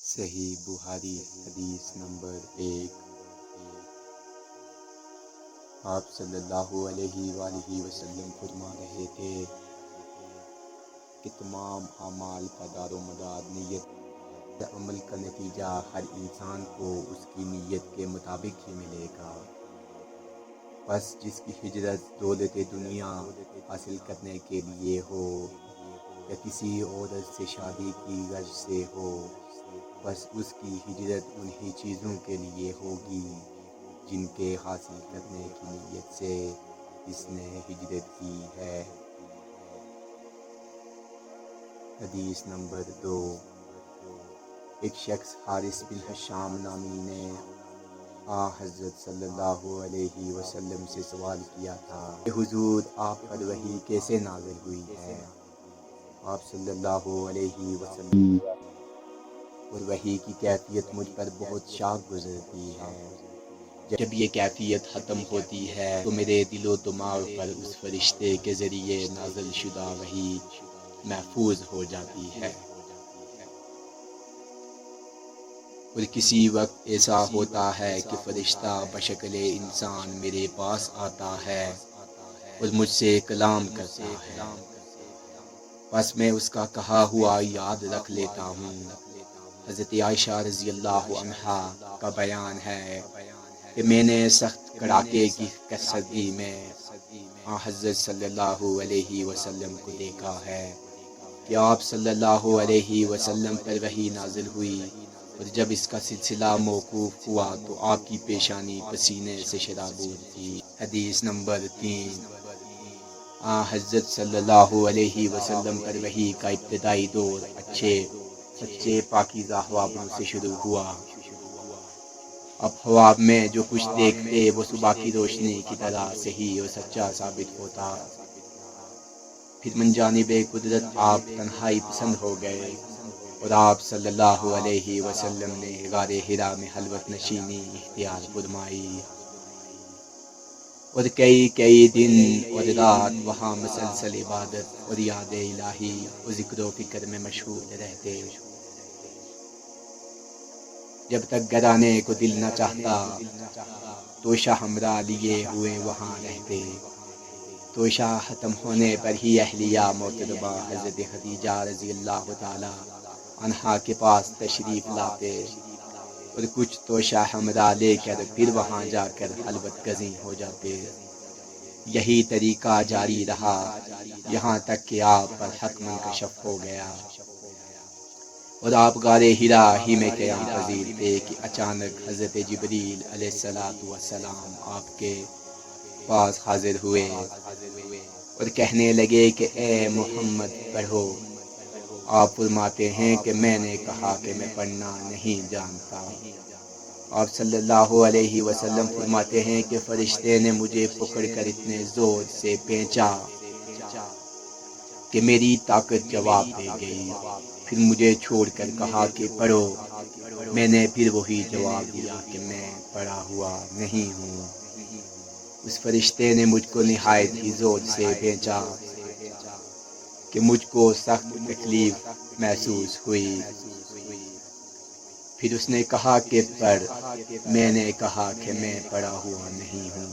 صحیح بخاری حدیث نمبر 1۔ آپ صلی اللہ علیہ وآلہ وسلم فرما رہے تھے کہ تمام اعمال کا دار و مدار نیت عمل کا نتیجہ ہر انسان کو اس کی نیت کے مطابق ہی ملے گا۔ بس جس کی ہجرت دولت دنیا حاصل کرنے کے لیے ہو یا کسی عورت سے شادی کی غرض سے ہو، بس اس کی ہجرت انہی چیزوں کے لیے ہوگی جن کے حاصل کرنے کی نیت سے اس نے ہجرت کی ہے۔ حدیث نمبر 2۔ ایک شخص حارث بن حشام نامی نے حضرت صلی اللہ علیہ وسلم سے سوال کیا تھا کہ حضور آپ پر وحی کیسے نازل ہوئی ہے؟ آپ صلی اللہ علیہ وسلم اور وحی کی کیفیت مجھ پر بہت شاق گزرتی ہے۔ جب یہ کیفیت ختم ہوتی ہے تو میرے دل و دماغ پر اس فرشتے کے ذریعے نازل شدہ وحی محفوظ ہو جاتی ہے، اور کسی وقت ایسا ہوتا ہے کہ فرشتہ بشکل انسان میرے پاس آتا ہے اور مجھ سے کلام کرتا ہے، بس میں اس کا کہا ہوا یاد رکھ لیتا ہوں۔ حضرت عائشہ رضی اللہ عنہا کا بیان ہے کہ میں نے سخت کڑاکے کی سردی میں حضرت صلی اللہ علیہ وسلم کو دیکھا ہے کہ آپ صلی اللہ علیہ وسلم پر وحی نازل ہوئی، اور جب اس کا سلسلہ موقوف ہوا تو آپ کی پیشانی پسینے سے شرابور تھی۔ حدیث نمبر 3۔ حضرت صلی اللہ علیہ وسلم پر وحی کا ابتدائی دور اچھے سچے پاکیزہ خوابوں سے شروع ہوا۔ اب خواب میں جو کچھ دیکھتے وہ صبح کی روشنی کی طرح صحیح اور سچا ثابت ہوتا۔ پھر من جانب قدرت آپ تنہائی پسند ہو گئے اور آپ صلی اللہ علیہ وسلم نے غار حرا میں خلوت نشینی اختیار فرمائی، اور کئی دن اور رات وہاں مسلسل عبادت اور یاد الہی اور ذکر و فکر میں مشغول رہتے، جب تک گھر آنے کو دل نہ چاہتا توشہ ہمراہ لیے ہوئے وہاں رہتے۔ توشہ ختم ہونے پر ہی اہلیہ محترمہ حضرت خدیجہ رضی اللہ تعالی عنہا کے پاس تشریف لاتے اور کچھ توشہ ہمراہ لے کر پھر وہاں جا کر خلوت گزین ہو جاتے۔ یہی طریقہ جاری رہا یہاں تک کہ آپ پر حق منکشف ہو گیا اور آپ غار حرا ہی میں قیام پذیر تھے کہ اچانک حضرت جبریل علیہ السلام آپ کے پاس حاضر ہوئے اور کہنے لگے کہ اے محمد پڑھو۔ آپ فرماتے ہیں کہ میں نے کہا کہ میں پڑھنا نہیں جانتا۔ آپ صلی اللہ علیہ وسلم فرماتے ہیں کہ فرشتے نے مجھے پکڑ کر اتنے زور سے پھینچا کہ میری طاقت جواب دے گئی، پھر مجھے چھوڑ کر کہا کہ پڑھو۔ میں نے پھر وہی جواب دیا کہ میں پڑھا ہوا نہیں ہوں۔ اس فرشتے نے مجھ کو نہایت ہی زور سے پھینچا کہ مجھ کو سخت تکلیف محسوس ہوئی، پھر اس نے کہا کہ پڑھ۔ میں نے کہا کہ میں پڑھا ہوا نہیں ہوں۔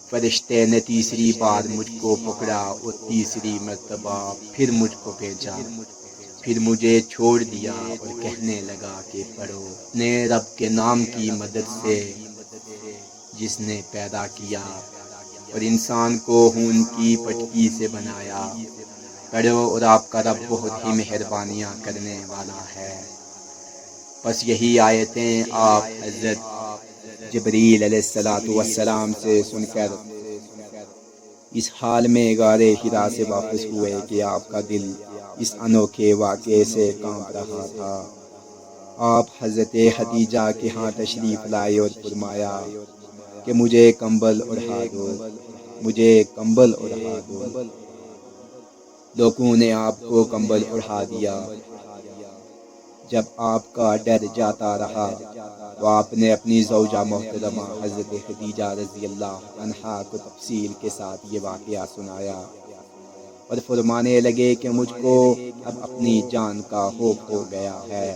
فرشتے نے تیسری بار مجھ کو پکڑا اور تیسری مرتبہ پھر مجھ کو پھینچا، پھر مجھے چھوڑ دیا اور کہنے لگا کہ پڑھو۔ اپنے رب کے نام کی مدد سے جس نے پیدا کیا اور انسان کو خون کی پٹکی سے بنایا، پڑھو اور آپ کا رب بہت ہی مہربانیاں کرنے والا ہے۔ بس یہی آیتیں آپ حضرت جبریل علیہ السلام سے سن کر اس حال میں غار حرا سے واپس ہوئے کہ آپ کا دل اس انوکھے واقعے سے کانپ رہا تھا۔ آپ حضرت خدیجہ کے ہاں تشریف لائے اور فرمایا کہ مجھے کمبل اڑھا دو، مجھے کمبل اڑھا دو۔ لوگوں نے آپ کو کمبل اڑھا دیا۔ جب آپ کا ڈر جاتا رہا تو آپ نے اپنی زوجہ محترمہ حضرت خدیجہ رضی اللہ عنہا کو تفصیل کے ساتھ یہ واقعہ سنایا اور فرمانے لگے کہ مجھ کو اب اپنی جان کا خوف ہو گیا ہے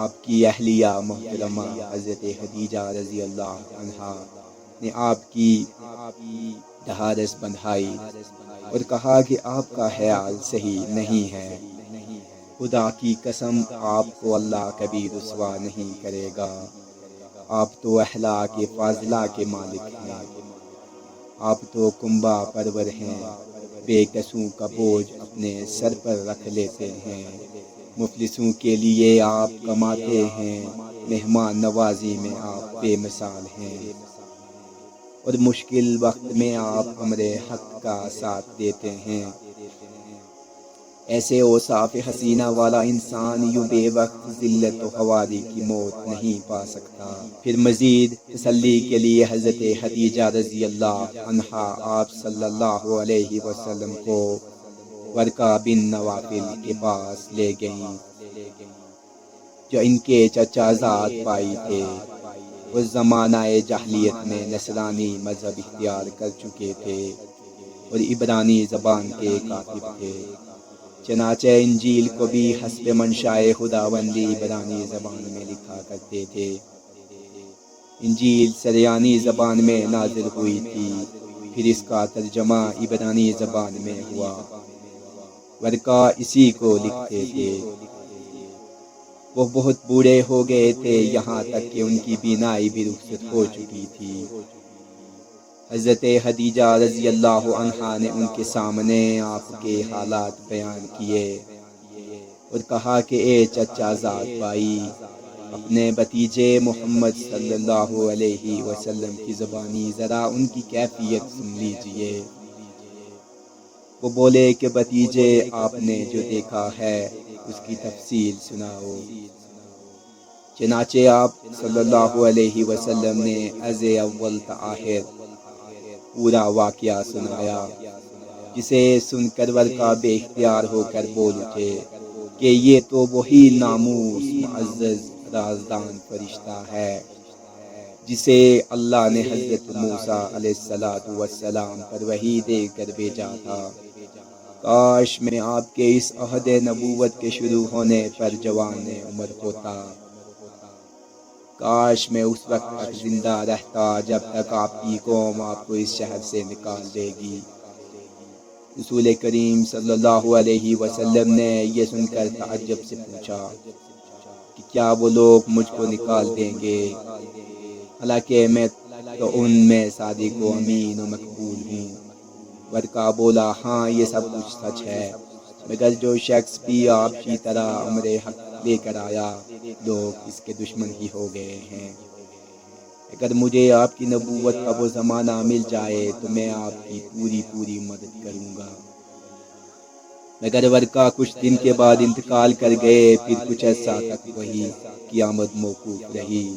آپ کی اہلیہ محترمہ حضرت خدیجہ رضی اللہ عنہا نے آپ کی ڈھارس بندھائی اور کہا کہ آپ کا خیال صحیح نہیں ہے، خدا کی قسم آپ کو اللہ کبھی رسوا نہیں کرے گا، آپ تو اخلاق فاضلہ کے مالک ہیں، آپ تو کنبہ پرور ہیں، بے کسوں کا بوجھ اپنے سر پر رکھ لیتے ہیں، مفلسوں کے لیے آپ کماتے ہیں، مہمان نوازی میں آپ بے مثال ہیں، اور مشکل وقت میں آپ امر حق کا ساتھ دیتے ہیں۔ ایسے اوصاف حسینہ والا انسان یوں بے وقت ذلت و خواری کی موت نہیں پا سکتا۔ پھر مزید تسلی کے لیے حضرت خدیجہ رضی اللہ عنہا آپ صلی اللہ علیہ وسلم کو ورقہ بن نوفل کے پاس لے گئیں، جو ان کے چچا زاد بھائی تھے، اس زمانہ جاہلیت میں نصرانی مذہب اختیار کر چکے تھے اور عبرانی زبان کے کاتب تھے، چنانچہ انجیل کو بھی حسب منشائے خداوندی عبرانی زبان میں لکھا کرتے تھے۔ انجیل سریانی زبان میں نازل ہوئی تھی، پھر اس کا ترجمہ عبرانی زبان میں ہوا، ورقہ اسی کو لکھتے تھے۔ وہ بہت بوڑھے ہو گئے تھے، یہاں تک کہ ان کی بینائی بھی رخصت ہو چکی تھی۔ حضرت خدیجہ رضی اللہ عنہا نے ان کے سامنے آپ کے حالات بیان کیے اور کہا کہ اے چچا زاد بھائی، اپنے بھتیجے محمد صلی اللہ علیہ وسلم کی زبانی ذرا ان کی کیفیت سن لیجئے۔ وہ بولے کہ بھتیجے، آپ نے جو دیکھا ہے اس کی تفصیل سناؤ۔ چنانچہ آپ صلی اللہ علیہ وسلم نے از اول تا آخر پورا واقعہ سنایا، جسے سن کر ورقہ بے اختیار ہو کر بول اٹھے کہ یہ تو وہی ناموس معزز رازدان فرشتہ ہے جسے اللہ نے حضرت موسیٰ علیہ السلام پر وحی دے کر بھیجا تھا۔ کاش میں آپ کے اس عہد نبوت کے شروع ہونے پر جوان عمر ہوتا، کاش میں اس وقت تک زندہ رہتا جب تک آپ کی قوم آپ کو اس شہر سے نکال دے گی۔ رسول کریم صلی اللہ علیہ وسلم نے یہ سن کر تعجب سے پوچھا کہ کیا وہ لوگ مجھ کو نکال دیں گے، حالانکہ میں تو ان میں صادق و امین و مقبول ہوں۔ ورقہ بولا، ہاں یہ سب کچھ سچ ہے، مگر جو شخص بھی آپ کی طرح امر حق لے کر آیا، لوگ اس کے دشمن ہی ہو گئے ہیں۔ اگر مجھے آپ کی نبوت کا وہ زمانہ مل جائے تو میں آپ کی پوری مدد کروں گا۔ مگر ورقہ کچھ دن کے بعد انتقال کر گئے، پھر کچھ عرصہ تک وہی قیامت موقوف رہی۔